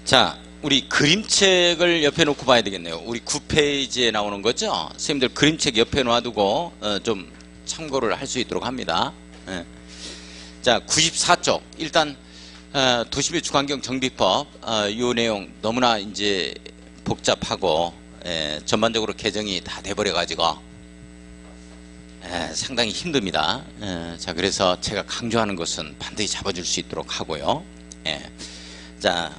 자, 우리 그림책을 옆에 놓고 봐야 되겠네요. 우리 9페이지에 나오는 거죠. 선생님들 그림책 옆에 놔두고 좀 참고를 할 수 있도록 합니다. 예. 자, 94쪽 일단 도시비 주거환경 정비법 이 내용 너무나 이제 복잡하고 전반적으로 개정이 다 돼버려 가지고 상당히 힘듭니다. 자, 그래서 제가 강조하는 것은 반드시 잡아줄 수 있도록 하고요. 자,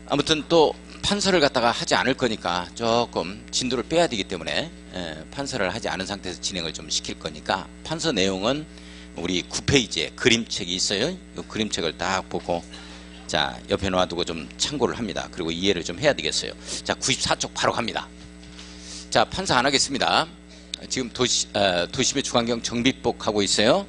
아무튼 또 판서를 갖다가 하지 않을 거니까 조금 진도를 빼야 되기 때문에 판서를 하지 않은 상태에서 진행을 좀 시킬 거니까 판서 내용은 우리 9페이지에 그림책이 있어요. 이 그림책을 딱 보고 자, 옆에 놔두고 좀 참고를 합니다. 그리고 이해를 좀 해야 되겠어요. 자, 94쪽 바로 갑니다. 자, 판서 안 하겠습니다. 지금 도시의 주거환경 정비법 하고 있어요.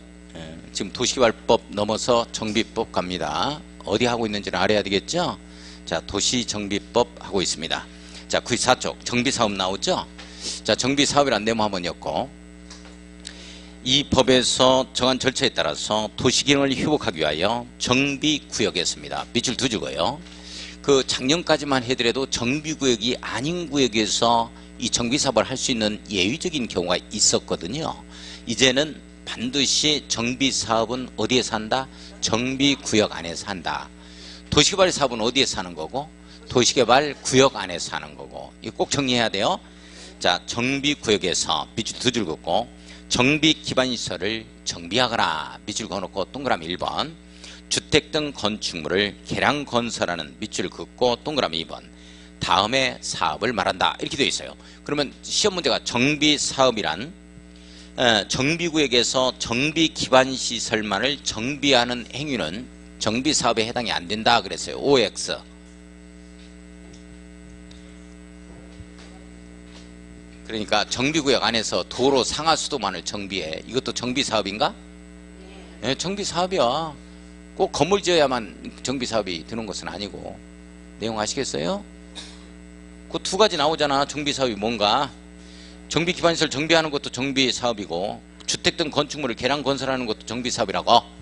지금 도시개발법 넘어서 정비법 갑니다. 어디 하고 있는지를 알아야 되겠죠. 자, 도시정비법 하고 있습니다. 자, 94쪽 정비사업 나오죠. 자, 정비사업이란 네모화면이었고 이 법에서 정한 절차에 따라서 도시기능을 회복하기 위하여 정비구역이었습니다. 밑줄 두 줄고요. 그 작년까지만 해더라도 정비구역이 아닌 구역에서 이 정비사업을 할 수 있는 예외적인 경우가 있었거든요. 이제는 반드시 정비사업은 어디에서 한다? 정비구역 안에서 한다. 도시개발 사업은 어디에서 하는 거고 도시개발 구역 안에서 하는 거고 이거 꼭 정리해야 돼요. 자, 정비구역에서 밑줄 두 줄 긋고 정비기반시설을 정비하거나 밑줄 그어놓고 동그라미 1번 주택 등 건축물을 개량 건설하는 밑줄 긋고 동그라미 2번 다음에 사업을 말한다 이렇게 되어 있어요. 그러면 시험 문제가 정비사업이란 정비구역에서 정비기반시설만을 정비하는 행위는 정비사업에 해당이 안 된다 그랬어요. OX. 그러니까 정비구역 안에서 도로 상하수도만을 정비해. 이것도 정비사업인가? 네, 정비사업이야. 꼭 건물 지어야만 정비사업이 드는 것은 아니고. 내용 아시겠어요? 그 두 가지 나오잖아. 정비사업이 뭔가. 정비기반시설 정비하는 것도 정비사업이고 주택 등 건축물을 개량 건설하는 것도 정비사업이라고.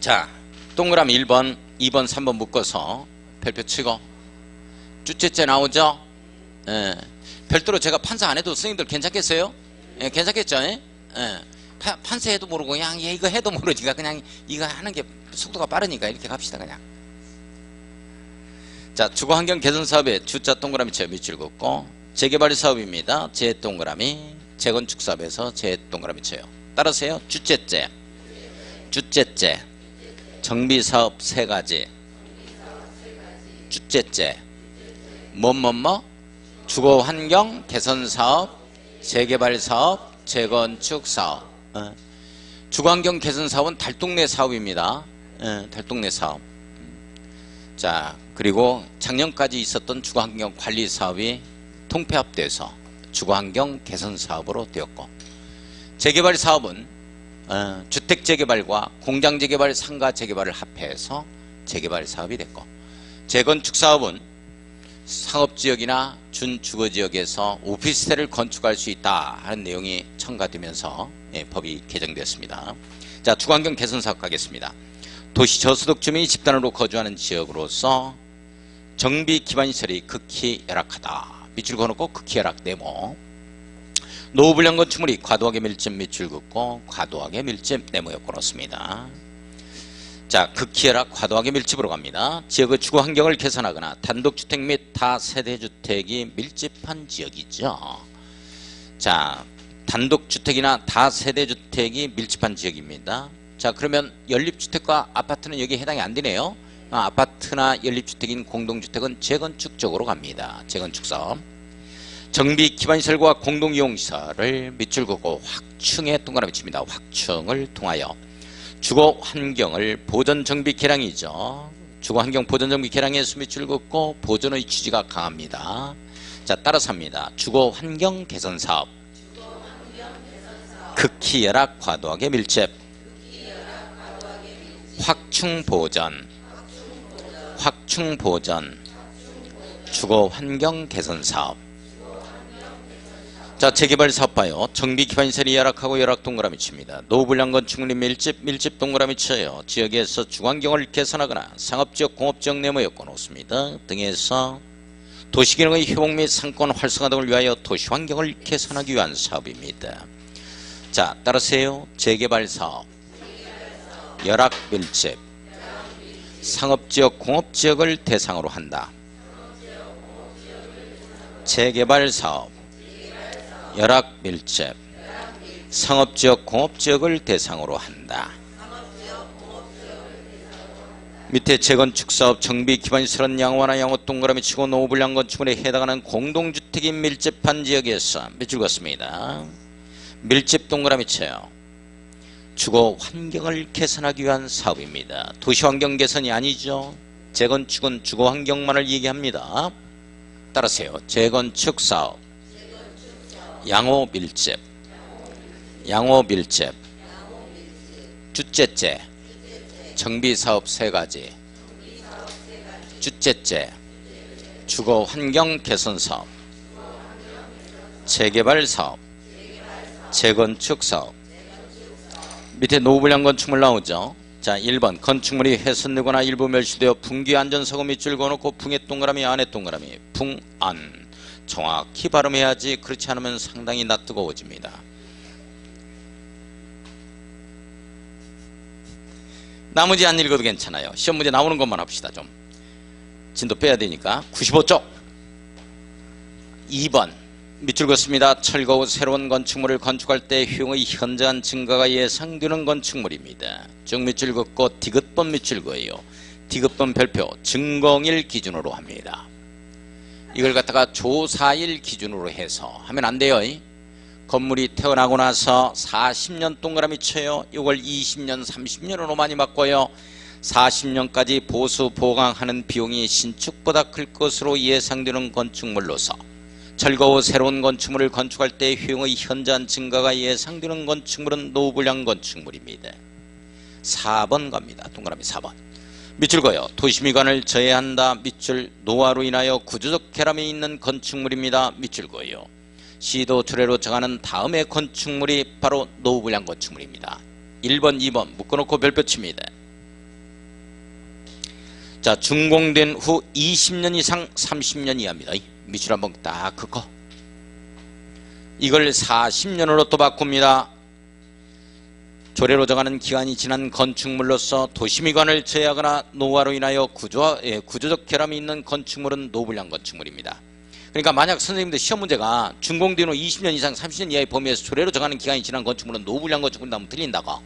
자, 동그라미 1번, 2번, 3번 묶어서 별표 치고 주체째 나오죠? 별도로 제가 판사 안 해도 선생님들 괜찮겠어요? 괜찮겠죠? 판사해도 모르고 그냥 이거 해도 모르니까 그냥 이거 하는 게 속도가 빠르니까 이렇게 갑시다 그냥. 자, 주거환경 개선 사업에 주자 동그라미 쳐요. 밑줄 긋고 재개발 사업입니다. 재 동그라미 재건축 사업에서 재 동그라미 쳐요. 따라서요. 주체째 주체째 정비사업 세 가지 주체째 뭐뭐뭐 주거환경 개선사업 재개발사업 재건축사업 주거환경 개선사업은 달동네 사업입니다. 달동네 사업. 자, 그리고 작년까지 있었던 주거환경 관리사업이 통폐합돼서 주거환경 개선사업으로 되었고 재개발사업은 주택재개발과 공장재개발, 상가재개발을 합해서 재개발사업이 됐고 재건축사업은 상업지역이나 준주거지역에서 오피스텔을 건축할 수 있다 하는 내용이 첨가되면서 법이 개정되었습니다. 자, 주거환경 개선사업 가겠습니다. 도시 저소득 주민이 집단으로 거주하는 지역으로서 정비기반시설이 극히 열악하다. 밑줄 그어놓고 극히 열악 네모 노후불량 건축물이 과도하게 밀집 밑줄 긋고 과도하게 밀집 네모 엮어 놓습니다. 자, 극히 열악 과도하게 밀집으로 갑니다. 지역의 주거환경을 개선하거나 단독주택 및 다세대주택이 밀집한 지역이죠. 자, 단독주택이나 다세대주택이 밀집한 지역입니다. 자, 그러면 연립주택과 아파트는 여기에 해당이 안 되네요. 아파트나 연립주택인 공동주택은 재건축 쪽으로 갑니다. 재건축사업. 정비기반시설과 공동이용시설을 밑줄 긋고 확충에 동그라미 칩니다. 확충을 통하여 주거환경을 보전정비 개량이죠. 주거환경 보전정비 개량에서 밑줄 긋고 보전의 취지가 강합니다. 자, 따라서 합니다. 주거환경 개선사업 극히 열악 과도하게 밀집 확충보전 주거환경 개선사업. 자, 재개발 사업 봐요. 정비 기반시설이 열악하고 열악 동그라미 칩니다. 노후불량 건축물이 밀집 동그라미 쳐요. 지역에서 주거환경을 개선하거나 상업지역 공업지역 내모 여건 없습니다 등에서 도시기능의 회복 및 상권 활성화 등을 위하여 도시환경을 개선하기 위한 사업입니다. 자, 따라서요. 재개발 사업, 열악 밀집, 상업지역 공업지역을 대상으로 한다. 재개발 사업, 열악 밀집, 상업지역 공업지역을 대상으로 한다. 밑에 재건축사업 정비 기반시설은 양호하나 양호 동그라미 치고 노후불량 건축물에 해당하는 공동주택이 밀집한 지역에서 밑줄 긋습니다. 밀집 동그라미 쳐요. 주거 환경을 개선하기 위한 사업입니다. 도시환경 개선이 아니죠. 재건축은 주거 환경만을 얘기합니다. 따라서요. 재건축 사업, 양호 밀집, 주째째, 정비사업 3가지, 주째째, 주거환경 개선사업, 재개발사업, 재건축사업. 밑에 노후불량 건축물 나오죠. 자, 1번 건축물이 훼손되거나 일부 멸시되어 붕괴 안전사고 밑줄 그어놓고 붕의 동그라미 안에 동그라미 붕안 정확히 발음해야지. 그렇지 않으면 상당히 낯뜨거워집니다. 나머지 안 읽어도 괜찮아요. 시험 문제 나오는 것만 합시다. 좀 진도 빼야 되니까. 95쪽 2번 밑줄 긋습니다. 철거 후 새로운 건축물을 건축할 때 효용의 현저한 증가가 예상되는 건축물입니다. 쭉 밑줄 긋고 디귿번 밑줄 그어요. 디귿번 별표 증공일 기준으로 합니다. 이걸 갖다가 조사일 기준으로 해서 하면 안 돼요. 건물이 태어나고 나서 40년 동그라미 쳐요. 이걸 20년 30년으로 많이 바꿔요. 40년까지 보수 보강하는 비용이 신축보다 클 것으로 예상되는 건축물로서 철거 후 새로운 건축물을 건축할 때 효용의 현저한 증가가 예상되는 건축물은 노후불량 건축물입니다. 4번 갑니다. 동그라미 4번 밑줄 그어요. 도시미관을 저해한다. 밑줄 노화로 인하여 구조적 결함이 있는 건축물입니다. 밑줄 그어요. 시도 투례로 정하는 다음의 건축물이 바로 노후불량 건축물입니다. 1번 2번 묶어놓고 별표 칩니다. 자, 준공된 후 20년 이상 30년 이하입니다. 밑줄 한번 딱 긋고 이걸 40년으로 또 바꿉니다. 조례로 정하는 기간이 지난 건축물로서 도시미관을 저해하거나 노화로 인하여 구조적 결함이 있는 건축물은 노후불량 건축물입니다. 그러니까 만약 선생님들 시험 문제가 준공된 후 20년 이상 30년 이하의 범위에서 조례로 정하는 기간이 지난 건축물은 노후불량 건축물이다 하면 틀린다고.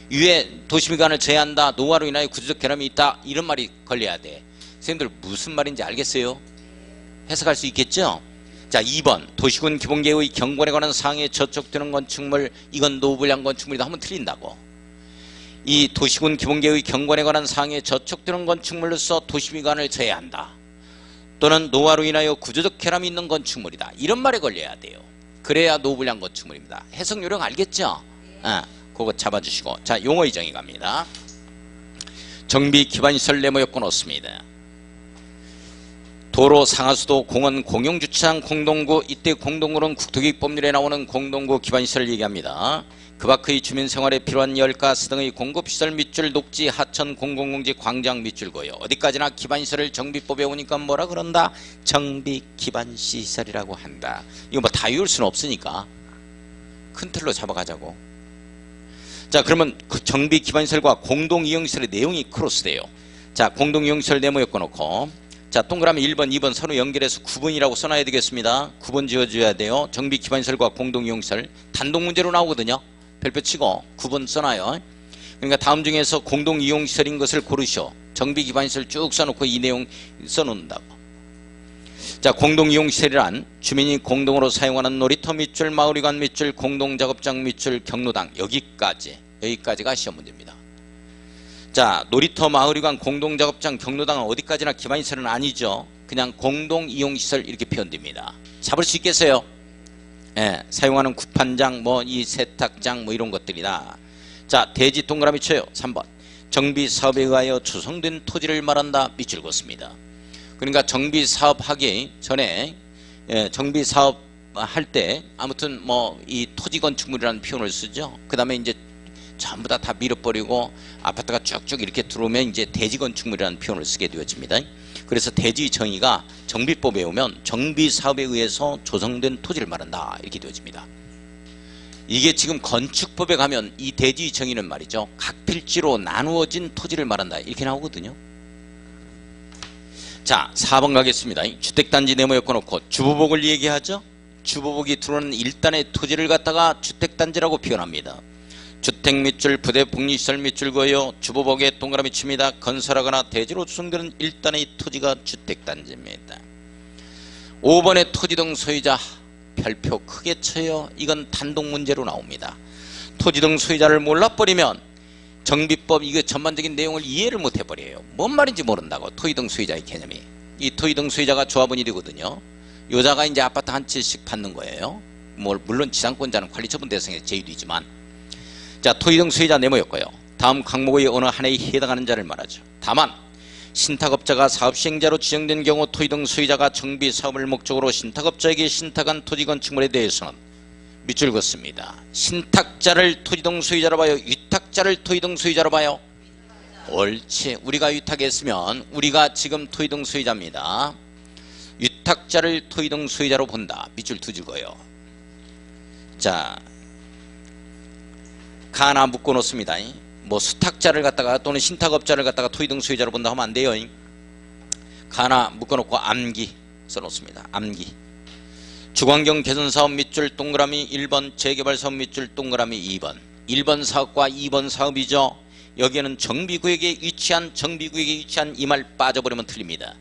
위에 도시미관을 저해한다. 노화로 인하여 구조적 결함이 있다. 이런 말이 걸려야 돼. 선생님들 무슨 말인지 알겠어요? 해석할 수 있겠죠? 자, 2번 도시군 기본계획의 경관에 관한 사항에 저촉되는 건축물, 이건 노후불량 건축물이다 하면 틀린다고. 이 도시군 기본계획의 경관에 관한 사항에 저촉되는 건축물로서 도시미관을 저해한다. 또는 노화로 인하여 구조적 결함이 있는 건축물이다. 이런 말에 걸려야 돼요. 그래야 노후불량 건축물입니다. 해석 요령 알겠죠? 그거 잡아주시고. 자, 용어의 정의 갑니다. 정비 기반시설 내모 여건 없습니다. 도로, 상하수도, 공원, 공용주차장, 공동구. 이때 공동구는 국토기획법률에 나오는 공동구 기반시설을 얘기합니다. 그 밖의 주민생활에 필요한 열가스 등의 공급시설 밑줄 녹지, 하천, 공공공지, 광장 밑줄 그어요. 어디까지나 기반시설을 정비법에 오니까 뭐라 그런다? 정비기반시설이라고 한다. 이거 뭐 다 외울 수는 없으니까 큰 틀로 잡아가자고. 자, 그러면 그 정비기반시설과 공동이용시설의 내용이 크로스돼요. 자, 공동이용시설 네모 엮어놓고 자, 동그라미 1번 2번 서로 연결해서 9번이라고 써놔야 되겠습니다. 9번 지어줘야 돼요. 정비기반시설과 공동이용시설 단독 문제로 나오거든요. 별표 치고 9번 써놔요. 그러니까 다음 중에서 공동이용시설인 것을 고르시오. 정비기반시설 쭉 써놓고 이 내용 써놓는다고. 자, 공동이용시설이란 주민이 공동으로 사용하는 놀이터 밑줄, 마을회관 밑줄, 공동작업장 밑줄, 경로당. 여기까지가 시험 문제입니다. 자, 놀이터, 마을회관, 공동작업장, 경로당은 어디까지나 기반시설은 아니죠. 그냥 공동이용시설 이렇게 표현됩니다. 잡을 수 있겠어요? 예, 사용하는 구판장, 뭐 이 세탁장 뭐 이런 것들이다. 자, 대지 동그라미 쳐요. 3번 정비사업에 의하여 조성된 토지를 말한다. 밑줄 긋습니다. 그러니까 정비사업 하기 전에 정비사업 할 때 아무튼 뭐 이 토지 건축물이라는 표현을 쓰죠. 그 다음에 이제 전부 다 밀어버리고 아파트가 쭉쭉 이렇게 들어오면 이제 대지 건축물이라는 표현을 쓰게 되어집니다. 그래서 대지 정의가 정비법에 오면 정비 사업에 의해서 조성된 토지를 말한다 이렇게 되어집니다. 이게 지금 건축법에 가면 이 대지 정의는 말이죠, 각 필지로 나누어진 토지를 말한다 이렇게 나오거든요. 자, 4번 가겠습니다. 주택단지 네모 엮어놓고 주보복을 얘기하죠. 주보복이 들어오는 일단의 토지를 갖다가 주택단지라고 표현합니다. 주택 밑줄, 부대, 복리시설 밑줄 그어요. 주보복에 동그라미 칩니다. 건설하거나 대지로 조성되는 일단의 토지가 주택단지입니다. 5번의 토지 등 소유자 별표 크게 쳐요. 이건 단독 문제로 나옵니다. 토지 등 소유자를 몰라버리면 정비법 이거 전반적인 내용을 이해를 못 해버려요. 뭔 말인지 모른다고. 토지 등 소유자의 개념이. 이 토지 등 소유자가 조합원이 되거든요. 여자가 이제 아파트 한 채씩 받는 거예요. 물론 지상권자는 관리처분 대상의 제외되지만. 자, 토지 등 소유자 네모였고요. 다음 항목의 어느 하나에 해당하는 자를 말하죠. 다만 신탁업자가 사업시행자로 지정된 경우 토지 등 소유자가 정비사업을 목적으로 신탁업자에게 신탁한 토지 건축물에 대해서는 밑줄 긋습니다. 신탁자를 토지 등 소유자로 봐요? 위탁자를 토지 등 소유자로 봐요? 옳지. 우리가 위탁했으면 우리가 지금 토지 등 소유자입니다. 위탁자를 토지 등 소유자로 본다. 밑줄 두 줄 그어요. 자, 하나 묶어 놓습니다. 뭐 수탁자를 갖다가 또는 신탁업자를 갖다가 토지 등 소유자로 본다 하면 안 돼요. 하나 묶어 놓고 암기 써 놓습니다. 암기. 주관경 개선사업 밑줄 동그라미 1번, 재개발사업 밑줄 동그라미 2번. 1번 사업과 2번 사업이죠. 여기에는 정비구역에 위치한 이 말 빠져버리면 틀립니다.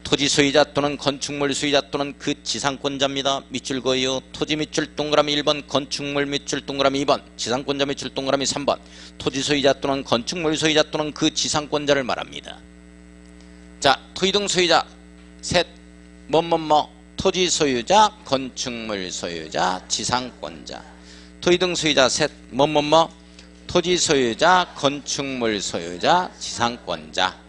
토지 소유자 또는 건축물 소유자 또는 그 지상권자입니다. 밑줄 그어요. 토지 밑줄 동그라미 1번, 건축물 밑줄 동그라미 2번, 지상권자 밑줄 동그라미 3번. 토지 소유자 또는 건축물 소유자 또는 그 지상권자를 말합니다. 자, 토지 등 소유자 셋, 토지 소유자, 건축물 소유자, 지상권자. 토지 등 소유자 셋, 토지 소유자, 건축물 소유자, 지상권자.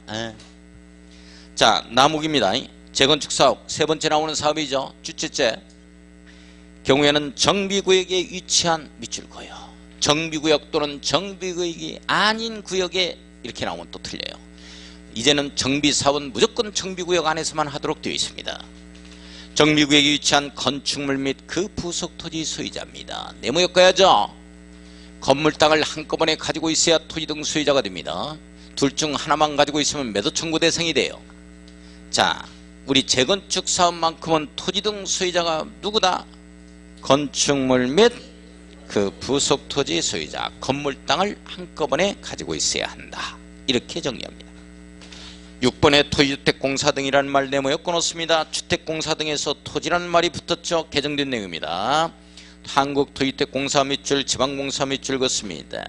자, 나무기입니다. 재건축 사업 세 번째 나오는 사업이죠. 주체째 경우에는 정비구역에 위치한 밑줄 그어요. 정비구역 또는 정비구역이 아닌 구역에 이렇게 나오면 또 틀려요. 이제는 정비사업은 무조건 정비구역 안에서만 하도록 되어 있습니다. 정비구역에 위치한 건축물 및 그 부속 토지 소유자입니다. 네모 엮어야죠. 건물 땅을 한꺼번에 가지고 있어야 토지 등 소유자가 됩니다. 둘 중 하나만 가지고 있으면 매도 청구 대상이 돼요. 자, 우리 재건축 사업만큼은 토지 등 소유자가 누구다? 건축물 및 그 부속 토지 소유자, 건물 땅을 한꺼번에 가지고 있어야 한다. 이렇게 정리합니다. 6번에 토지주택공사 등이라는 말 네모 엮어놓습니다. 주택공사 등에서 토지라는 말이 붙었죠. 개정된 내용입니다. 한국토지주택공사 밑줄, 지방공사 밑줄 긋습니다.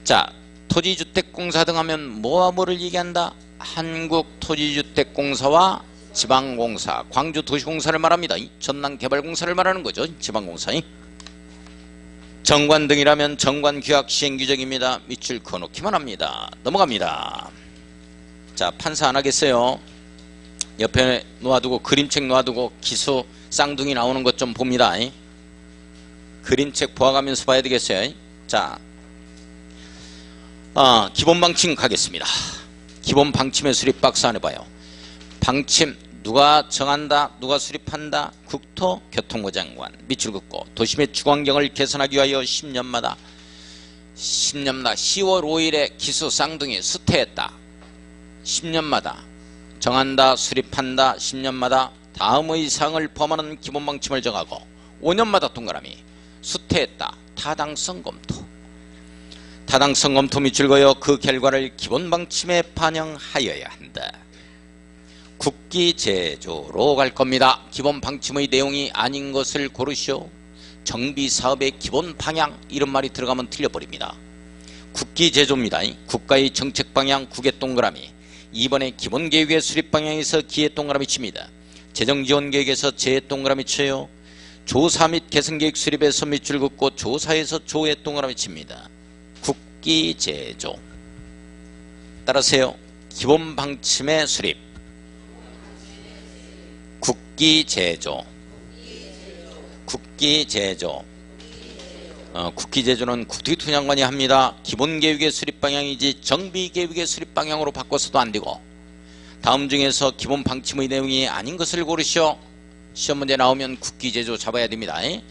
자, 토지주택공사 등 하면 뭐와 뭐를 얘기한다? 한국토지주택공사와 지방공사, 광주도시공사를 말합니다. 전남개발공사를 말하는 거죠. 지방공사. 정관 등이라면 정관규약 시행규정입니다. 밑줄 그어놓기만 합니다. 넘어갑니다. 자, 판사 안 하겠어요. 옆에 놓아두고 그림책 놓아두고 기수 쌍둥이 나오는 것 좀 봅니다. 그림책 보아가면서 봐야 되겠어요. 자, 기본 방침 가겠습니다. 기본 방침의 수립 박스 안 해봐요. 방침 누가 정한다, 누가 수립한다? 국토교통부 장관. 밑줄 긋고 도심의 주관경을 개선하기 위하여 10년마다 10월 5일에 기수 쌍둥이 수퇴했다. 10년마다 정한다, 수립한다. 10년마다 다음의 사항을 포함하는 기본 방침을 정하고 5년마다 동그라미 수퇴했다. 타당성 검토. 타당성 검토 밑줄 그어 그 결과를 기본 방침에 반영하여야 한다. 국기제조로 갈 겁니다. 기본 방침의 내용이 아닌 것을 고르시오. 정비사업의 기본 방향 이런 말이 들어가면 틀려버립니다. 국기제조입니다. 국가의 정책 방향 국의 동그라미. 2번에 기본계획의 수립 방향에서 기의 동그라미 칩니다. 재정지원계획에서 재의 동그라미 쳐요. 조사 및 개선계획 수립에서 밑줄 긋고 조사에서 조의 동그라미 칩니다. 국기제조. 따라서요. 기본 방침의 수립, 국기제조, 국기제조. 국기제조는 국토교통장관이 합니다. 기본계획의 수립방향이지 정비계획의 수립방향으로 바꿔서도 안되고, 다음 중에서 기본 방침의 내용이 아닌 것을 고르시오. 시험문제 나오면 국기제조 잡아야 됩니다. 예.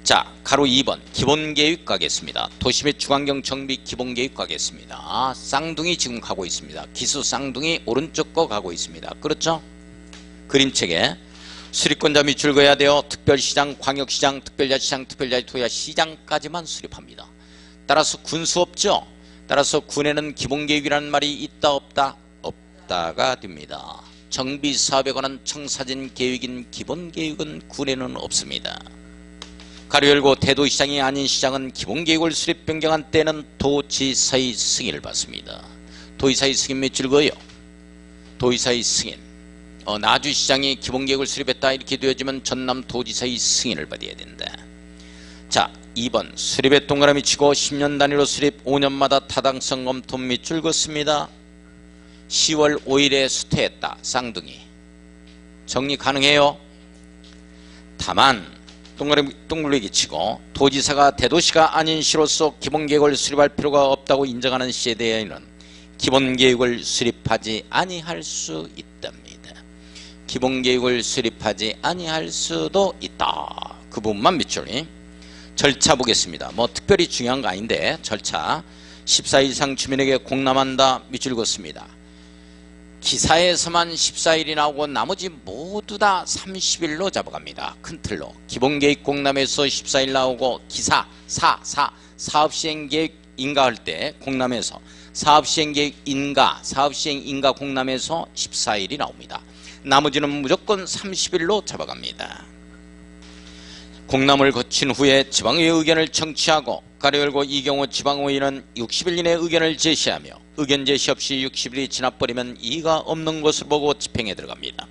자, 가로 2번 기본계획 가겠습니다. 도시 및 주관경 정비 기본계획 가겠습니다. 쌍둥이 지금 가고 있습니다. 기수 쌍둥이 오른쪽 거 가고 있습니다. 그렇죠? 그림책에 수립권자 밑줄 그어야 돼요. 특별시장, 광역시장, 특별자치장, 특별자치도야 시장까지만 수립합니다. 따라서 군수 없죠? 따라서 군에는 기본계획이라는 말이 있다 없다? 없다가 됩니다. 정비사업에 관한 청사진 계획인 기본계획은 군에는 없습니다. 가로 열고 대도시장이 아닌 시장은 기본계획을 수립 변경한 때는 도지사의 승인을 받습니다. 도지사의 승인 밑줄 그어요. 도지사의 승인. 나주시장이 기본계획을 수립했다 이렇게 되어지면 전남도지사의 승인을 받아야 된다. 자, 2번 수립에 동그라미 치고 10년 단위로 수립 5년마다 타당성 검토 밑줄 긋습니다. 10월 5일에 수퇴했다. 쌍둥이. 정리 가능해요. 다만 동그라미 치고 도지사가 대도시가 아닌 시로서 기본계획을 수립할 필요가 없다고 인정하는 시에 대해서는 기본계획을 수립하지 아니할 수 있답니다. 기본계획을 수립하지 아니할 수도 있다. 그 부분만 밑줄. 절차 보겠습니다. 뭐 특별히 중요한 거 아닌데 절차. 14일 이상 주민에게 공람한다. 밑줄 긋습니다. 기사에서만 14일이 나오고 나머지 모두 다 30일로 잡아갑니다. 큰 틀로. 기본계획 공람에서 14일 나오고 기사, 사업시행계획 인가할 때 공람에서 사업시행계획 인가, 사업시행인가 공람에서 14일이 나옵니다. 나머지는 무조건 30일로 잡아갑니다. 공람을 거친 후에 지방의회 의견을 청취하고 가로 열고 이 경우 지방의회는 60일 이내 의견을 제시하며 의견 제시 없이 60일이 지나버리면 이의가 없는 것을 보고 집행에 들어갑니다.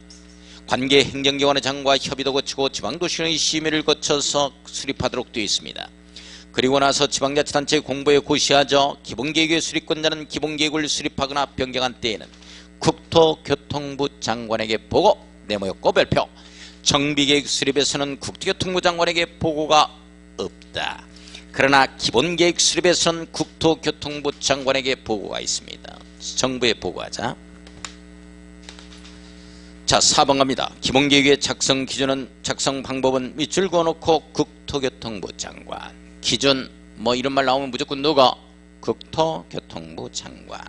관계 행정기관의 장과 협의도 거치고 지방도시의 심의를 거쳐서 수립하도록 되어 있습니다. 그리고 나서 지방자치단체 공보에 고시하죠. 기본계획의 수립권자는 기본계획을 수립하거나 변경한 때에는 국토교통부 장관에게 보고 네모였고 별표. 정비계획 수립에서는 국토교통부 장관에게 보고가 없다. 그러나 기본계획 수립에서는 국토교통부 장관에게 보고가 있습니다. 정부에 보고하자. 자, 4번 갑니다. 기본계획의 작성 기준은 작성 방법은 밑줄 그어놓고 국토교통부 장관. 기준 뭐 이런 말 나오면 무조건 누가? 국토교통부 장관.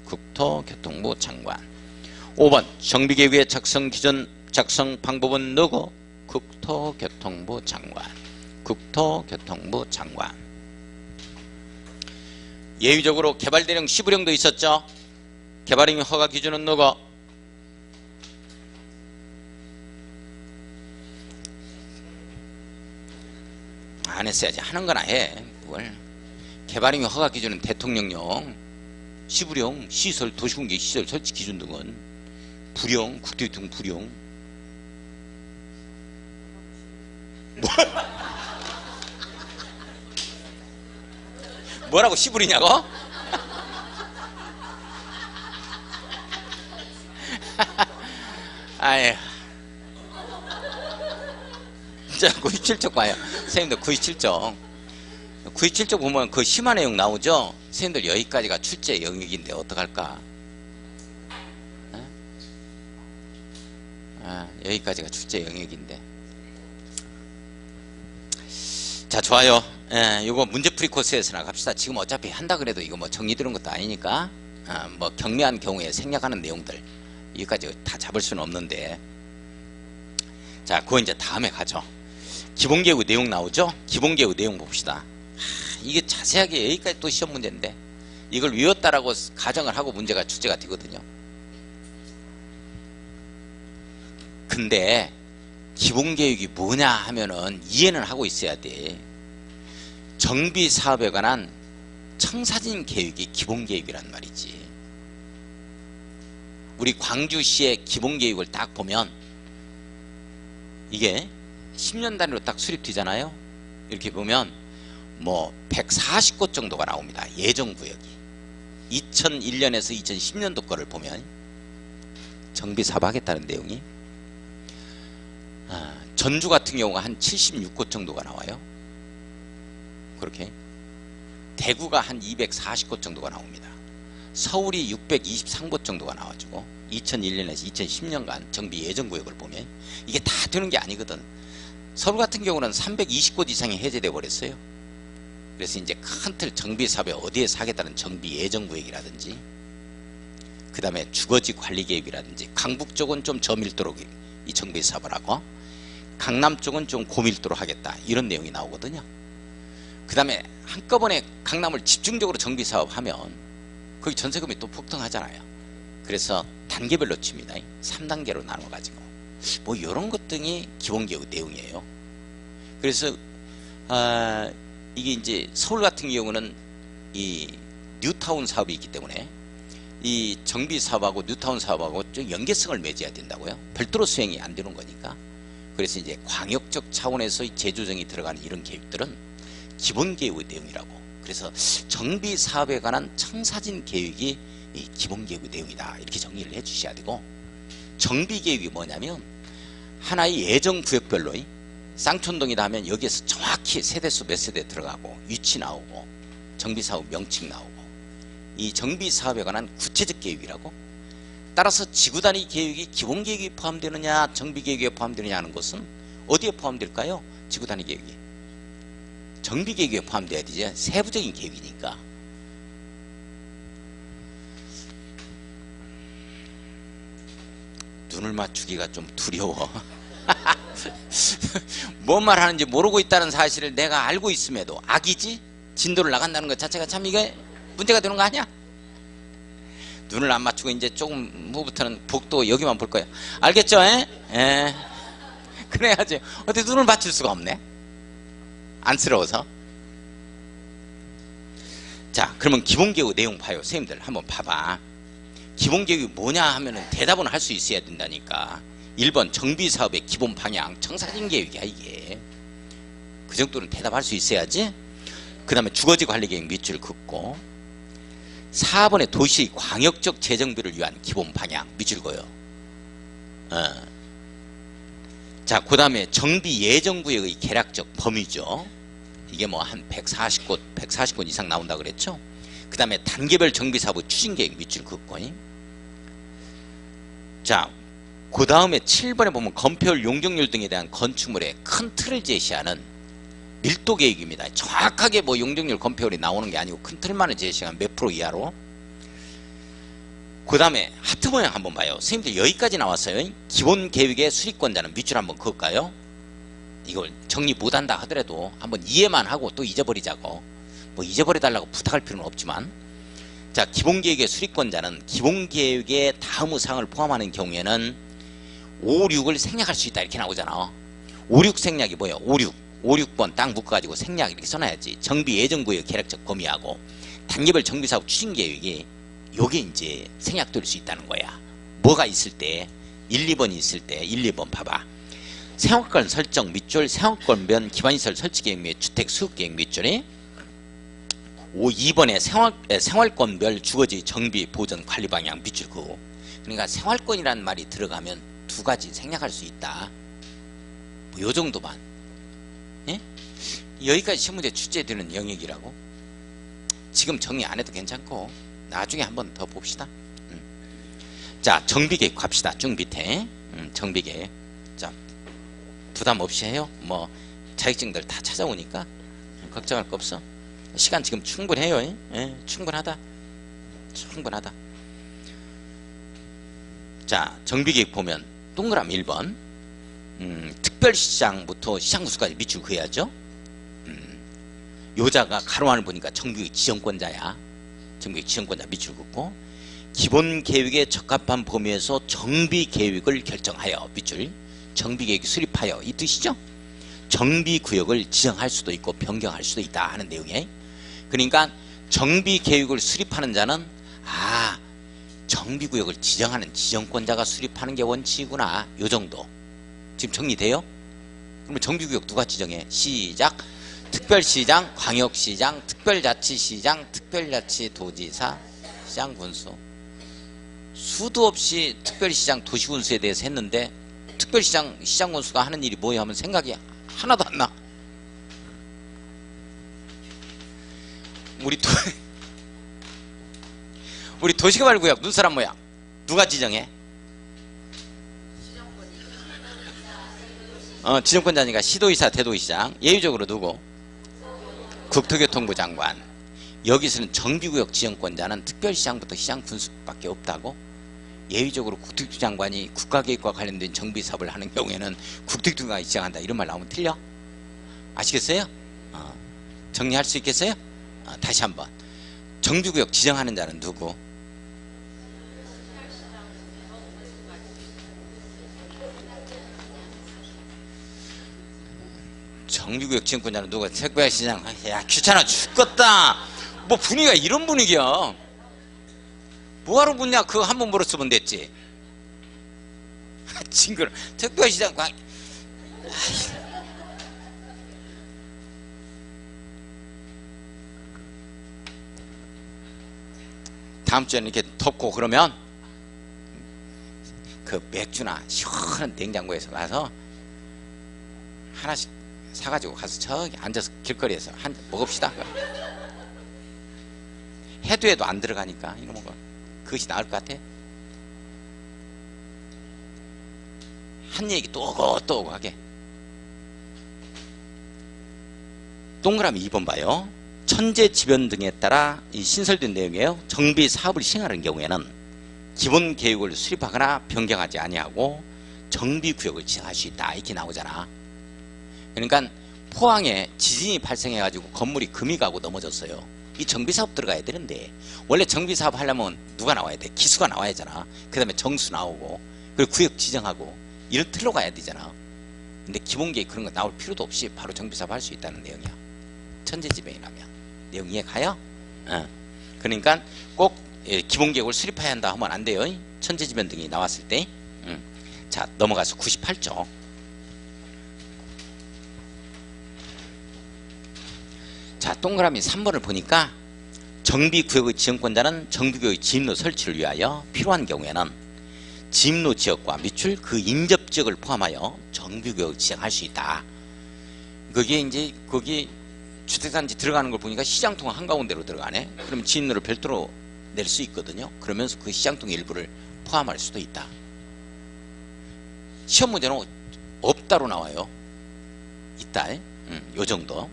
국토교통부 장관. 5번 정비계획의 작성 기준 작성 방법은 누구? 국토교통부 장관. 국토교통부 장관. 예외적으로 개발대령 시부령도 있었죠. 개발행위 허가 기준은 누구? 안 했어야지. 하는 거나 해. 뭘. 개발행위 허가 기준은 대통령령, 시부령, 시설, 도시공개 시설 설치 기준 등은 부령, 국토교통 부령. 뭐라고 시부리냐고? 아유. 자, 97쪽 봐요. 선생님들 97쪽. 97쪽 보면 그 심화 내용 나오죠? 선생님들 여기까지가 출제 영역인데 어떡할까? 여기까지가 출제 영역인데. 자, 좋아요. 이거 문제풀이 코스에서나 갑시다. 지금 어차피 한다 그래도 이거 뭐 정리 들은 것도 아니니까 뭐 경미한 경우에 생략하는 내용들 여기까지 다 잡을 수는 없는데, 자, 그거 이제 다음에 가죠. 기본계획 내용 나오죠? 기본계획 내용 봅시다. 이게 자세하게 여기까지 또 시험 문제인데 이걸 외웠다라고 가정을 하고 문제가 출제가 되거든요. 근데 기본계획이 뭐냐 하면은 이해는 하고 있어야 돼. 정비사업에 관한 청사진 계획이 기본계획이란 말이지. 우리 광주시의 기본계획을 딱 보면 이게 10년 단위로 딱 수립되잖아요. 이렇게 보면 뭐 140곳 정도가 나옵니다. 예정구역이 2001년에서 2010년도 거를 보면 정비사업 하겠다는 내용이 전주 같은 경우가 한 76곳 정도가 나와요. 그렇게. 대구가 한 240곳 정도가 나옵니다. 서울이 623곳 정도가 나와주고 2001년에서 2010년간 정비 예정구역을 보면 이게 다 되는 게 아니거든. 서울 같은 경우는 320곳 이상이 해제돼 버렸어요. 그래서 이제 큰 틀 정비사업에 어디에서 하겠다는 정비 예정구역이라든지, 그 다음에 주거지 관리계획이라든지, 강북 쪽은 좀 저밀도로 이 정비사업을 하고 강남 쪽은 좀 고밀도로 하겠다, 이런 내용이 나오거든요. 그 다음에 한꺼번에 강남을 집중적으로 정비사업 하면 거기 전세금이 또 폭등하잖아요. 그래서 단계별로 칩니다. 3단계로 나눠가지고 뭐 이런 것 등이 기본계획 내용이에요. 그래서 이게 이제 서울 같은 경우는 이 뉴타운 사업이 있기 때문에 이 정비 사업하고 뉴타운 사업하고 좀 연계성을 맺어야 된다고요. 별도로 수행이 안 되는 거니까. 그래서 이제 광역적 차원에서 이 재조정이 들어가는 이런 계획들은 기본계획의 내용이라고. 그래서 정비 사업에 관한 청사진 계획이 이 기본계획의 내용이다, 이렇게 정리를 해 주셔야 되고, 정비계획이 뭐냐면 하나의 예정구역별로 쌍촌동이다 하면 여기에서 정확히 세대수 몇 세대 들어가고 위치 나오고 정비사업 명칭 나오고, 이 정비사업에 관한 구체적 계획이라고. 따라서 지구단위 계획이 기본계획에 포함되느냐 정비계획에 포함되느냐 하는 것은 어디에 포함될까요? 지구단위 계획이 정비계획에 포함돼야 되지, 세부적인 계획이니까. 눈을 맞추기가 좀 두려워. 뭔 말 하는지 모르고 있다는 사실을 내가 알고 있음에도 악이지? 진도를 나간다는 것 자체가 참 이게 문제가 되는 거 아니야? 눈을 안 맞추고 이제 조금 후부터는 복도 여기만 볼 거야. 알겠죠? 에? 그래야지. 어떻게 눈을 맞출 수가 없네? 안쓰러워서. 자, 그러면 기본계획 내용 봐요. 선생님들 한번 봐봐. 기본계획이 뭐냐 하면은 대답은 할 수 있어야 된다니까. 1번 정비사업의 기본 방향 청사진 계획이야 이게. 그 정도는 대답할 수 있어야지. 그 다음에 주거지 관리계획 밑줄 긋고, 4번의 도시 광역적 재정비를 위한 기본 방향 밑줄 그어요. 자, 그 다음에 정비 예정구역의 계략적 범위죠. 이게 뭐 한 140곳 이상 나온다 그랬죠. 그 다음에 단계별 정비사업 추진계획 밑줄 긋고. 자, 그 다음에 7번에 보면 건폐율, 용적률 등에 대한 건축물의 큰 틀을 제시하는 밀도계획입니다. 정확하게 뭐 용적률, 건폐율이 나오는 게 아니고 큰 틀만을 제시한 몇 프로 이하로. 그 다음에 하트 모양 한번 봐요. 선생님들 여기까지 나왔어요. 기본계획의 수립권자는 밑줄 한번 그을까요? 이걸 정리 못한다 하더라도 한번 이해만 하고 또 잊어버리자고. 뭐 잊어버려달라고 부탁할 필요는 없지만, 자, 기본계획의 수립권자는 기본계획의 다음의 사항을 포함하는 경우에는 5, 6을 생략할 수 있다, 이렇게 나오잖아. 5, 6 생략이 뭐예요? 5, 6번 딱 묶어가지고 생략 이렇게 써놔야지. 정비 예정구역 계략적 범위하고 단계별 정비사업 추진계획이 요게 이제 생략될 수 있다는 거야. 뭐가 있을 때? 1, 2번이 있을 때 1, 2번 봐봐. 생활권 설정 밑줄, 생활권별 기반시설 설치계획 및 주택 수급계획 밑줄이 2번에 생활권별 주거지 정비 보전 관리 방향 밑줄 그고. 그러니까 생활권이라는 말이 들어가면 두 가지 생략할 수 있다. 뭐 요 정도만. 예? 여기까지 시험문제 출제되는 영역이라고. 지금 정리 안 해도 괜찮고 나중에 한번 더 봅시다. 자, 정비계획 갑시다. 쭉 밑에 정비계획. 자, 부담 없이 해요. 뭐 자격증들 다 찾아오니까 걱정할 거 없어. 시간 지금 충분해요. 예, 충분하다. 자, 정비계획 보면 동그라미 1번 특별시장부터 시장구수까지 밑줄 그어야죠. 요자가 가로안을 보니까 정비계획 지정권자야. 정비계획 지정권자 밑줄 긋고, 기본계획에 적합한 범위에서 정비계획을 결정하여 밑줄, 정비계획 수립하여, 이 뜻이죠. 정비구역을 지정할 수도 있고 변경할 수도 있다 하는 내용이에요. 그러니까 정비계획을 수립하는 자는 정비구역을 지정하는 지정권자가 수립하는 게 원칙이구나, 요 정도. 지금 정리돼요? 그러면 정비구역 누가 지정해? 시작. 특별시장, 광역시장, 특별자치시장, 특별자치도지사, 시장군수. 수도 없이 특별시장 도시군수에 대해서 했는데 특별시장 시장군수가 하는 일이 뭐야 하면 생각이 하나도 안 나. 우리 도시개발구역 눈사람 모양 누가 지정해? 지정권자니까 시도의사, 대도시장. 예외적으로 누구? 국토교통부 장관. 여기서는 정비구역 지정권자는 특별시장부터 시장군수밖에 없다고? 예외적으로 국토교통부 장관이 국가계획과 관련된 정비사업을 하는 경우에는 국토교통부가 지정한다 이런 말 나오면 틀려? 아시겠어요? 정리할 수 있겠어요? 다시 한번. 정비구역 지정하는 자는 누구? 정비구역 지정권자는 누가? 특별시장. 야 귀찮아 죽겠다. 뭐 분위기가 이런 분위기야. 뭐하러 묻냐? 그거 한 번 물었으면 됐지. 징그러. 특별시장 다음 주에는 이렇게 덥고 그러면 그 맥주나 시원한 냉장고에서 가서 하나씩 사가지고 가서 저기 앉아서 길거리에서 한 먹읍시다. 해도 안 들어가니까 이런 거 그것이 나을 것 같아. 한 얘기 또 오고 하게. 동그라미 2번 봐요. 천재지변 등에 따라 이 신설된 내용이에요. 정비 사업을 시행하는 경우에는 기본 계획을 수립하거나 변경하지 아니하고 정비구역을 지정할 수 있다 이렇게 나오잖아. 그러니까 포항에 지진이 발생해 가지고 건물이 금이 가고 넘어졌어요. 이 정비사업 들어가야 되는데 원래 정비사업 하려면 누가 나와야 돼? 기수가 나와야 되잖아. 그 다음에 정수 나오고 그리고 구역 지정하고 이런 틀로 가야 되잖아. 근데 기본계획 그런 거 나올 필요도 없이 바로 정비사업 할 수 있다는 내용이야. 천재지변이라면. 내용 이해가요? 그러니까 꼭 기본계획을 수립해야 한다 하면 안 돼요. 천재지변 등이 나왔을 때. 자 넘어가서 98쪽. 자 동그라미 3번을 보니까 정비구역의 지정권자는 정비구역의 지임로 설치를 위하여 필요한 경우에는 지임로 지역과 밑줄 그 인접지역을 포함하여 정비구역을 지정할 수 있다. 그게 이제 거기 주택단지 들어가는 걸 보니까 시장통 한가운데로 들어가네. 그럼 지임로를 별도로 낼 수 있거든요. 그러면서 그 시장통 일부를 포함할 수도 있다. 시험 문제는 없다로 나와요. 있다. 요 정도.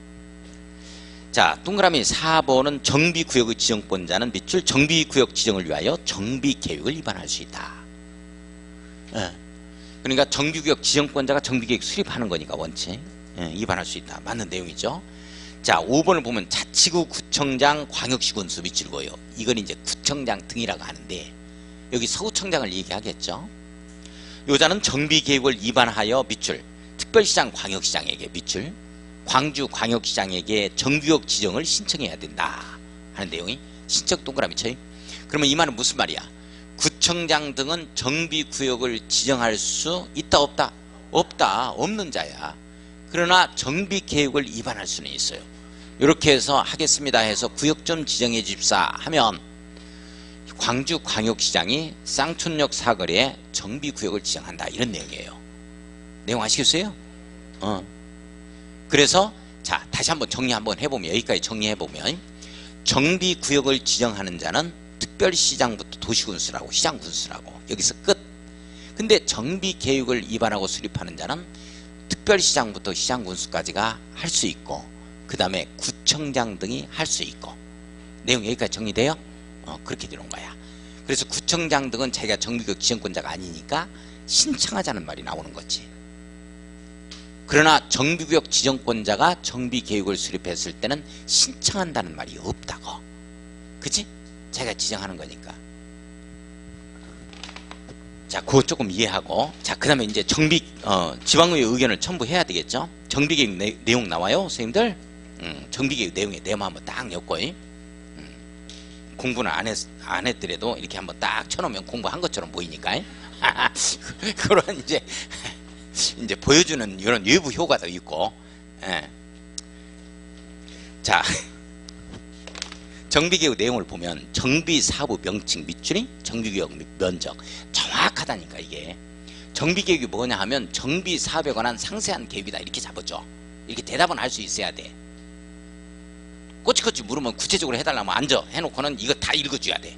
자 동그라미 4번은 정비구역의 지정권자는 밑줄 정비구역 지정을 위하여 정비계획을 위반할 수 있다. 그러니까 정비구역 지정권자가 정비계획 수립하는 거니까 원칙 위반할 수 있다. 맞는 내용이죠. 자 5번을 보면 자치구 구청장 광역시군수 밑줄 보여. 이건 이제 구청장 등이라고 하는데 여기 서구청장을 얘기하겠죠. 요자는 정비계획을 위반하여 밑줄 특별시장 광역시장에게 밑줄 광주광역시장에게 정비구역 지정을 신청해야 된다 하는 내용이 신청 동그라미 쳐요. 그러면 이 말은 무슨 말이야? 구청장 등은 정비구역을 지정할 수 있다 없다? 없다. 없는 자야. 그러나 정비계획을 위반할 수는 있어요. 이렇게 해서 하겠습니다 해서 구역 좀 지정해 줍사 하면 광주광역시장이 쌍촌역 사거리에 정비구역을 지정한다 이런 내용이에요. 내용 아시겠어요? 그래서 자 다시 한번 정리 한번 해보면 여기까지 정리해보면 정비구역을 지정하는 자는 특별시장부터 도시군수라고 시장군수라고 여기서 끝. 근데 정비계획을 위반하고 수립하는 자는 특별시장부터 시장군수까지가 할 수 있고 그 다음에 구청장 등이 할 수 있고 내용 여기까지 정리돼요? 그렇게 되는 거야. 그래서 구청장 등은 자기가 정비구역 지정권자가 아니니까 신청하자는 말이 나오는 거지. 그러나 정비구역 지정권자가 정비계획을 수립했을 때는 신청한다는 말이 없다고. 그치? 자기가 지정하는 거니까. 자, 그거 조금 이해하고. 자, 그 다음에 이제 지방의회 의견을 첨부해야 되겠죠? 정비계획 내용 나와요, 선생님들? 정비계획 내용에 내용 한번 딱 엮고, 공부는 안 했더라도 이렇게 한번 딱 쳐놓으면 공부한 것처럼 보이니까. 그런 이제 보여주는 이런 외부 효과도 있고. 자, 정비계획 내용을 보면 정비사부 명칭 밑줄이 정비구역 면적 정확하다니까. 이게 정비계획이 뭐냐 하면 정비 사업에 관한 상세한 계획이다 이렇게 잡았죠. 이렇게 대답은 할 수 있어야 돼. 꼬치꼬치 물으면 구체적으로 해달라면 앉아 해놓고는 이거 다 읽어줘야 돼.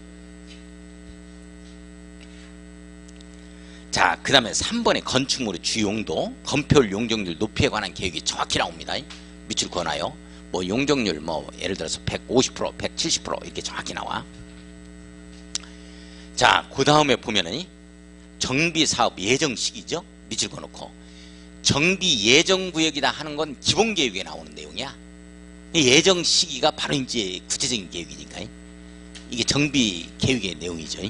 자, 그 다음에 3번의 건축물의 주용도, 건폐율, 용적률, 높이에 관한 계획이 정확히 나옵니다. 밑줄 그어놔요. 뭐 용적률 뭐 예를 들어서 150%, 170% 이렇게 정확히 나와. 자, 그 다음에 보면은 정비사업 예정시기죠. 밑줄 그어놓고 정비 예정구역이다 하는 건 기본계획에 나오는 내용이야. 예정시기가 바로 이제 구체적인 계획이니까 이게 정비계획의 내용이죠.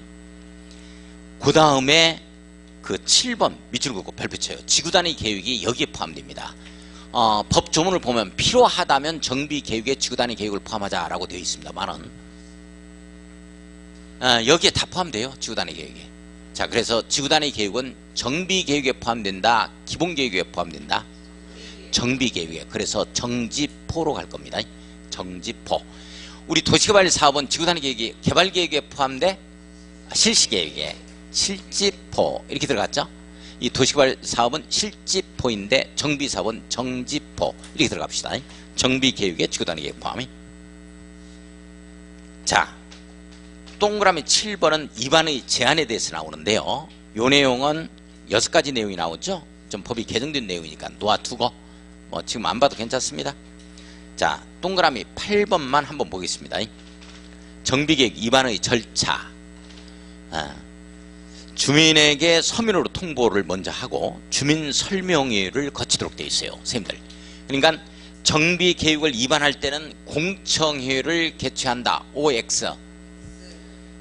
그 다음에 그 7번 밑줄 긋고 별표 쳐요. 지구단위 계획이 여기에 포함됩니다. 법 조문을 보면 필요하다면 정비계획에 지구단위 계획을 포함하자라고 되어 있습니다만은 여기에 다 포함돼요. 지구단위 계획에. 자, 그래서 지구단위 계획은 정비계획에 포함된다, 기본계획에 포함된다, 정비계획에. 그래서 정지포로 갈 겁니다. 정지포. 우리 도시개발 사업은 지구단위 계획이 개발계획에 포함돼 실시계획에 실지포 이렇게 들어갔죠. 이 도시개발 사업은 실지포인데 정비사업은 정지포 이렇게 들어갑시다. 정비계획에 지구단위 계획 포함이. 자, 동그라미 7번은 입안의 제한에 대해서 나오는데요. 요 내용은 6가지 내용이 나오죠. 좀 법이 개정된 내용이니까 놓아두고 뭐 지금 안 봐도 괜찮습니다. 자, 동그라미 8번만 한번 보겠습니다. 정비계획 입안의 절차. 주민에게 서면으로 통보를 먼저 하고 주민 설명회를 거치도록 되어 있어요. 선생님들. 그러니까 정비계획을 입안할 때는 공청회를 개최한다. OX.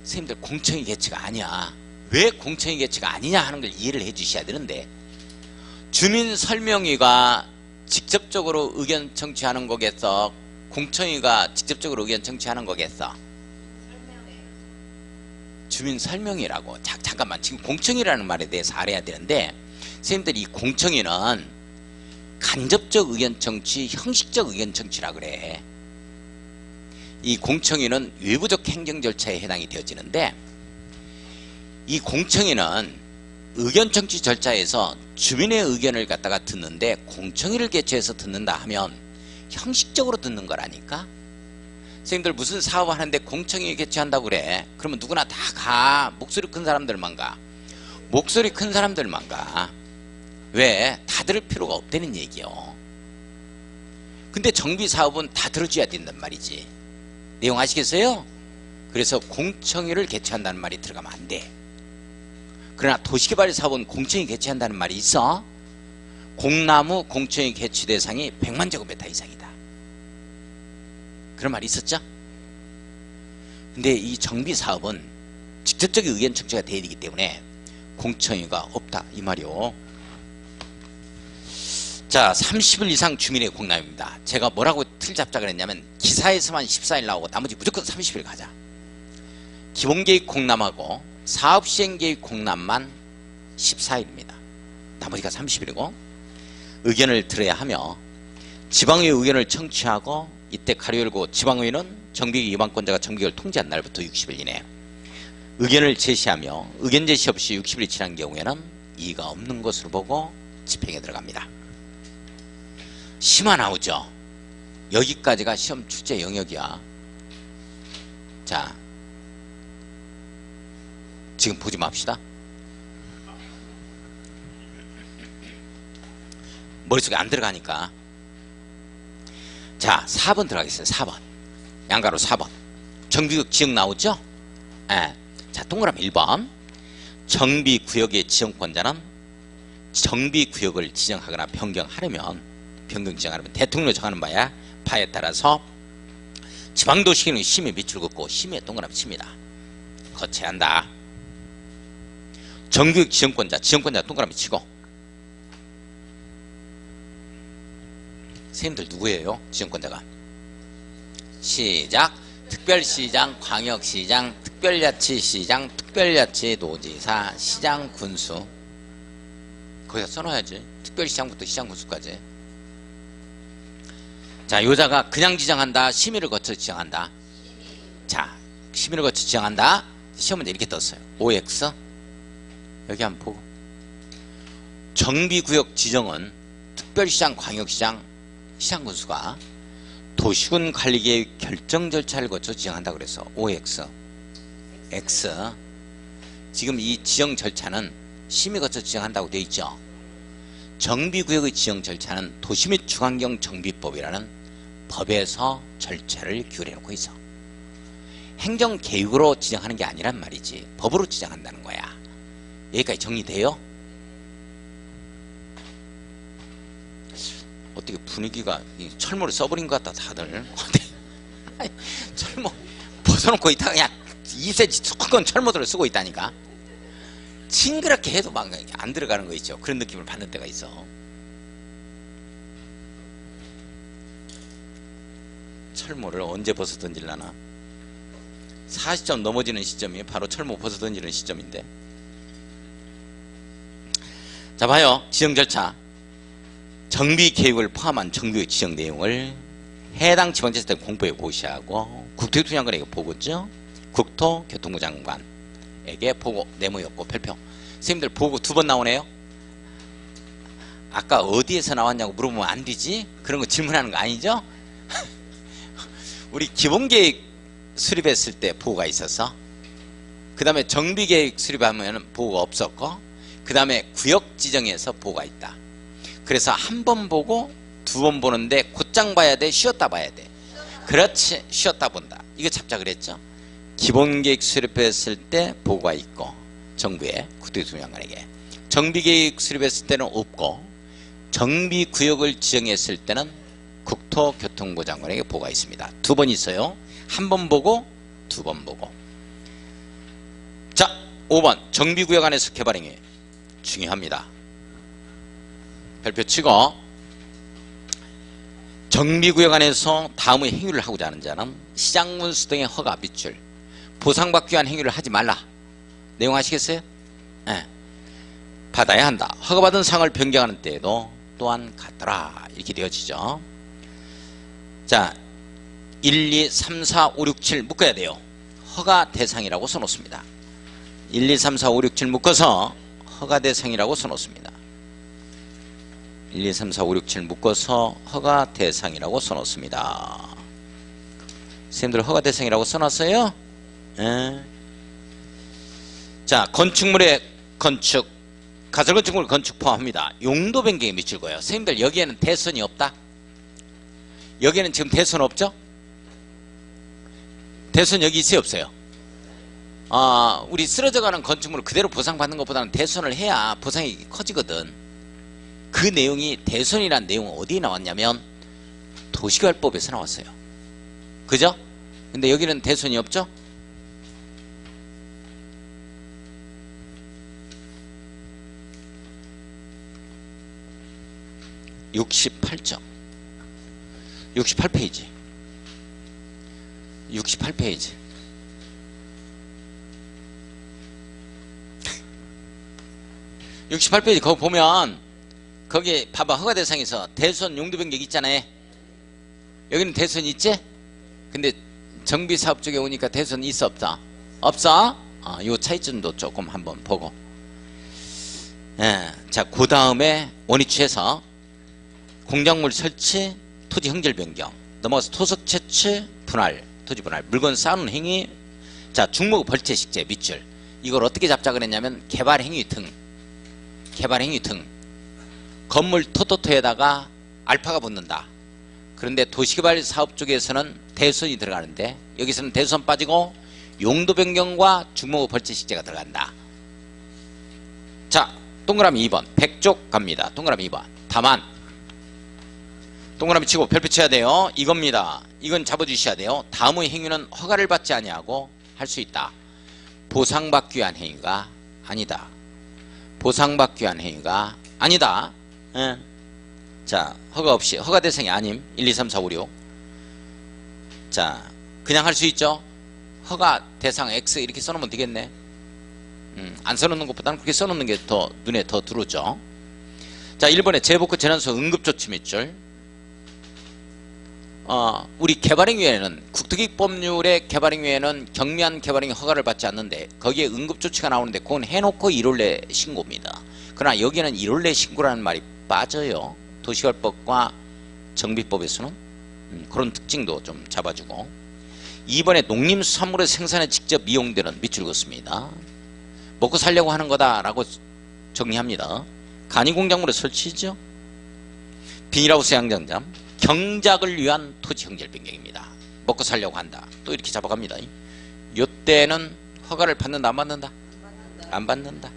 선생님들 공청회 개최가 아니야. 왜 공청회 개최가 아니냐 하는 걸 이해를 해 주셔야 되는데 주민 설명회가 직접적으로 의견 청취하는 거겠어? 공청회가 직접적으로 의견 청취하는 거겠어? 주민 설명회라고. 잠깐만, 지금 공청회라는 말에 대해서 알아야 되는데 선생님들 이 공청회는 간접적 의견 청취, 형식적 의견 청취라 그래. 이 공청회는 외부적 행정 절차에 해당이 되어지는데 이 공청회는 의견 청취 절차에서 주민의 의견을 갖다가 듣는데 공청회를 개최해서 듣는다 하면 형식적으로 듣는 거라니까. 선생님들 무슨 사업 하는데 공청회 개최한다고 그래. 그러면 누구나 다 가. 목소리 큰 사람들만 가. 목소리 큰 사람들만 가. 왜? 다 들을 필요가 없다는 얘기요. 근데 정비사업은 다 들어줘야 된단 말이지. 내용 아시겠어요? 그래서 공청회를 개최한다는 말이 들어가면 안 돼. 그러나 도시개발 사업은 공청회 개최한다는 말이 있어. 공나무 공청회 개최 대상이 100만 제곱미터 이상이다. 그런 말이 있었죠? 근데 이 정비사업은 직접적인 의견 청취가 돼야 되기 때문에 공청회가 없다 이 말이요. 자, 30일 이상 주민의 공람입니다. 제가 뭐라고 틀 잡자 그랬냐면 기사에서만 14일 나오고 나머지 무조건 30일 가자. 기본계획 공람하고 사업시행계획 공람만 14일입니다. 나머지가 30일이고 의견을 들어야 하며 지방의 의견을 청취하고 이때 가로 열고 지방의회는 정비계획 위반권자가 정비계획을 통지한 날부터 60일 이내 의견을 제시하며 의견 제시 없이 60일이 지난 경우에는 이의가 없는 것으로 보고 집행에 들어갑니다. 심화 나오죠. 여기까지가 시험 출제 영역이야. 자, 지금 보지 맙시다. 머릿속에 안 들어가니까. 자, 4번 들어가겠어요. 4번. 양가로 4번. 정비구역 지정 나오죠? 예. 자, 동그라미 1번. 정비구역의 지정권자는 정비구역을 지정하거나 변경 지정하려면 대통령이 정하는 바에 따라서 지방도시계획 심의 밑줄 긋고 심의에 동그라미 칩니다. 거쳐한다. 정비구역 지정권자 동그라미 치고. 선생님들 누구예요? 지정권자가. 시작. 특별시장, 광역시장, 특별자치시장, 특별자치도지사, 시장, 군수. 거기다 써놔야지. 특별시장부터 시장, 군수까지. 자, 요자가 그냥 지정한다, 심의를 거쳐 지정한다. 자, 심의를 거쳐 지정한다. 시험 문제 이렇게 떴어요. OX. 여기 한번 보고. 정비구역 지정은 특별시장, 광역시장, 시장군수가 도시군 관리계획 결정 절차를 거쳐 지정한다 그래서 OX, X. 지금 이 지정 절차는 심의 거쳐 지정한다고 되어 있죠. 정비구역의 지정 절차는 도시 및 주환경 정비법이라는 법에서 절차를 규율해 놓고 있어. 행정계획으로 지정하는 게 아니란 말이지. 법으로 지정한다는 거야. 여기까지 정리돼요? 어떻게 분위기가 철모를 써버린 것 같다 다들. 철모 벗어놓고 있다가 그냥 2cm 큰 철모들을 쓰고 있다니까. 징그럽게 해도 막 안 들어가는 거 있죠. 그런 느낌을 받는 때가 있어. 철모를 언제 벗어 던질라나. 40점 넘어지는 시점이 바로 철모 벗어 던지는 시점인데. 자, 봐요. 지정 절차. 정비 계획을 포함한 정비의 지정 내용을 해당 지방자치단 공보에 고시하고 국토교통장관에게 보고죠. 국토교통부 장관에게 보고, 내모 였고 별표. 선생님들 보고 2번 나오네요. 아까 어디에서 나왔냐고 물어보면 안 되지? 그런 거 질문하는 거 아니죠? 우리 기본계획 수립했을 때 보고가 있었어. 그 다음에 정비계획 수립하면 보고가 없었고, 그 다음에 구역 지정에서 보고가 있다. 그래서 한 번 보고 2번 보는데 곧장 봐야 돼? 쉬었다 봐야 돼? 그렇지, 쉬었다 본다. 이거 잡자 그랬죠. 기본계획 수립했을 때 보고가 있고, 정부에 국토교통부 장관에게. 정비계획 수립했을 때는 없고, 정비구역을 지정했을 때는 국토교통부 장관에게 보고가 있습니다. 2번 있어요. 한 번 보고 2번 보고. 자, 5번 정비구역 안에서 개발행위 중요합니다. 별표 치고, 정비구역 안에서 다음의 행위를 하고자 하는 자는 시장군수 등의 허가 밑줄 보상받기 위한 행위를 하지 말라. 내용 아시겠어요? 네. 받아야 한다. 허가받은 상을 변경하는 때에도 또한 같더라. 이렇게 되어지죠. 자, 1, 2, 3, 4, 5, 6, 7 묶어야 돼요. 허가 대상이라고 써놓습니다. 1, 2, 3, 4, 5, 6, 7 묶어서 허가 대상이라고 써놓습니다. 1, 2, 3, 4, 5, 6, 7 묶어서 허가 대상이라고 써놓습니다. 선생님들 허가 대상이라고 써놨어요? 네. 자, 건축물의 건축, 가설건축물 건축 포함합니다. 용도 변경에 미칠 거예요. 선생님들 여기에는 대선이 없다? 여기에는 지금 대선 없죠? 대선 여기 있어요, 없어요? 우리 쓰러져가는 건축물을 그대로 보상받는 것보다는 대선을 해야 보상이 커지거든. 그 내용이, 대선이란 내용은 어디에 나왔냐면 도시개발법에서 나왔어요. 그죠? 근데 여기는 대선이 없죠? (68점) 68페이지 68페이지 (68페이지) 거기 보면, 거기 봐봐. 허가 대상에서 대선 용도 변경 있잖아요. 여기는 대선 있지? 근데 정비사업 쪽에 오니까 대선 있어 없다? 없어? 요 차이점도 조금 한번 보고. 예. 자, 그 다음에 원위치에서 공작물 설치, 토지 형질 변경, 넘어가서 토석 채취, 분할, 토지 분할, 물건 쌓는 행위. 자, 중목 벌채 식재 밑줄. 이걸 어떻게 잡자 그랬냐면 개발 행위 등, 개발 행위 등. 건물 토토토에다가 알파가 붙는다. 그런데 도시개발 사업 쪽에서는 대선이 들어가는데 여기서는 대선 빠지고 용도 변경과 중목 벌채 식재가 들어간다. 자, 동그라미 2번 백쪽 갑니다. 동그라미 2번 다만 동그라미 치고 별표 쳐야 돼요. 이겁니다. 이건 잡아주셔야 돼요. 다음의 행위는 허가를 받지 아니하고 할 수 있다. 보상받기 위한 행위가 아니다. 보상받기 위한 행위가 아니다. 예. 자, 허가 없이, 허가 대상이 아님. 1, 2, 3, 4, 5, 6. 자, 그냥 할 수 있죠. 허가 대상 X 이렇게 써놓으면 되겠네. 안 써놓는 것보다는 그렇게 써놓는 게 더 눈에 더 들어오죠. 자, 1번에 재복구 재난소 응급조치 밑줄. 우리 개발행위에는 국토기획법률의 개발행위에는 경미한 개발행위 허가를 받지 않는데 거기에 응급조치가 나오는데 그건 해놓고 일올내 신고입니다. 그러나 여기는 1월 내 신고라는 말이 빠져요. 도시개발법과 정비법에서는 그런 특징도 좀 잡아주고, 2번에 농림수산물의 생산에 직접 이용되는 밑줄 긋습니다. 먹고 살려고 하는 거다라고 정리합니다. 간이공작물의 설치죠. 비닐하우스 양장장, 경작을 위한 토지 형질 변경입니다. 먹고 살려고 한다. 또 이렇게 잡아갑니다. 이때는 허가를 받는다, 안 받는다? 안 받는다.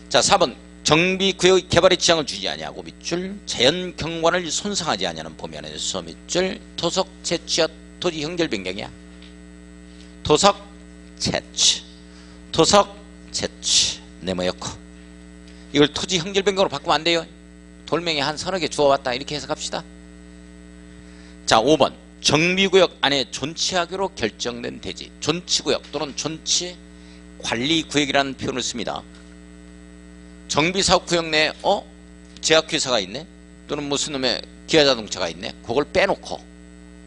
자, 4번 정비구역 개발의 지장을 주지 아니하고 밑줄, 자연경관을 손상하지 아니하는 범위 안에서 밑줄, 토속 채취와 토지 형질 변경이야. 토속 채취, 토속 채취, 네모였고, 이걸 토지 형질 변경으로 바꾸면 안 돼요. 돌멩이 한 서너 개 주워왔다, 이렇게 해석합시다. 자, 5번 정비구역 안에 존치하기로 결정된 대지, 존치구역 또는 존치관리구역이라는 표현을 씁니다. 정비사업구역 내에 제약회사가 있네, 또는 무슨 놈의 기아자동차가 있네, 그걸 빼놓고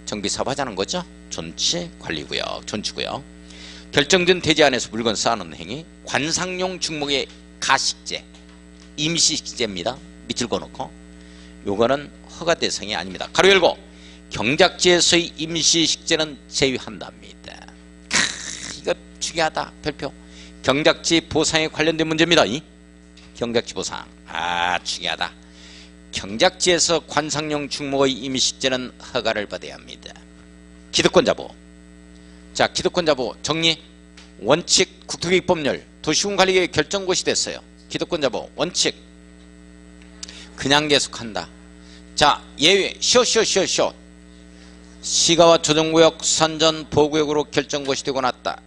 정비사업 하자는 거죠. 존치관리구역, 존치구역. 결정된 대지 안에서 물건 쌓아놓는 행위, 관상용 중목의 가식재, 임시식재입니다. 밑줄 그어놓고, 요거는 허가 대상이 아닙니다. 가로 열고, 경작지에서의 임시식재는 제외한답니다. 이거 중요하다. 별표. 경작지 보상에 관련된 문제입니다. 경작지 보상. 중요하다. 경작지에서 관상용 중목의 임시식재는 허가를 받아야 합니다. 기득권자보. 자, 기득권자보 정리. 원칙 국토계획법률 도시군관리계획 결정고시 됐어요. 기득권자보 원칙 그냥 계속한다. 자, 예외 쉬어. 시가와 조정구역 산전 보호구역으로 결정고시 되고 났다.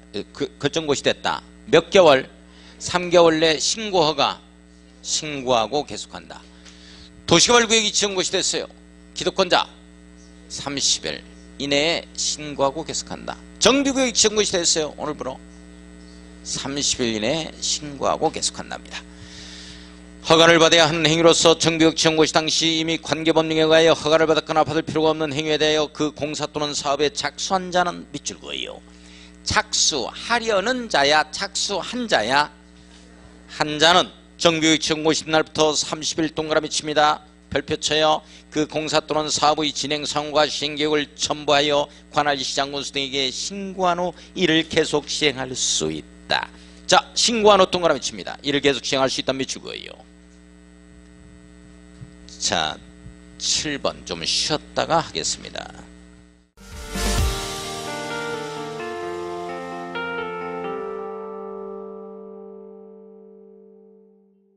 결정고시 됐다. 몇 개월? 3개월 내 신고 허가 신고하고 계속한다. 도시개발구역이 지정고시 됐어요. 기득권자 30일 이내에 신고하고 계속한다. 정비구역이 지정고시 됐어요. 오늘부로 30일 이내에 신고하고 계속한답니다. 허가를 받아야 하는 행위로서 정비구역 지정고시 당시 이미 관계법령에 의하여 허가를 받았거나 받을 필요가 없는 행위에 대하여 그 공사 또는 사업에 착수한 자는 밑줄 그어요. 착수하려는 자야, 착수한 자야. 한 자는 정비구역 지정고시 날부터 30일 동그라미 칩니다. 별표 쳐요. 그 공사 또는 사업의 진행 상황과 시행계획을 첨부하여 관할 시장군수 등에게 신고한 후 이를 계속 시행할 수 있다. 자, 신고한 후 동그라미 칩니다. 이를 계속 시행할 수 있다는 밑줄 그어요. 자, 7번 좀 쉬었다가 하겠습니다.